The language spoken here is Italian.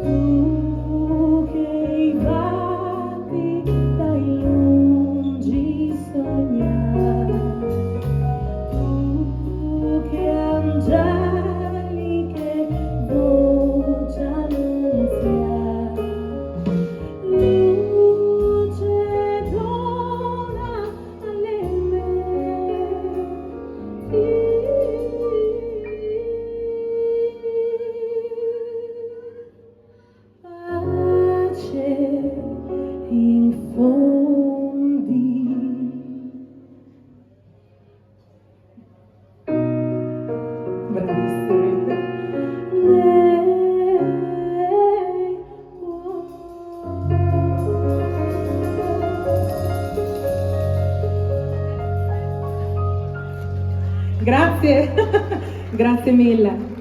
tu che vaghi dai lungi sognare, tu che angeliche voce annunziare, luce dona alle mie pace infondi. Bravissimi. Nei cuori. Grazie, grazie mille.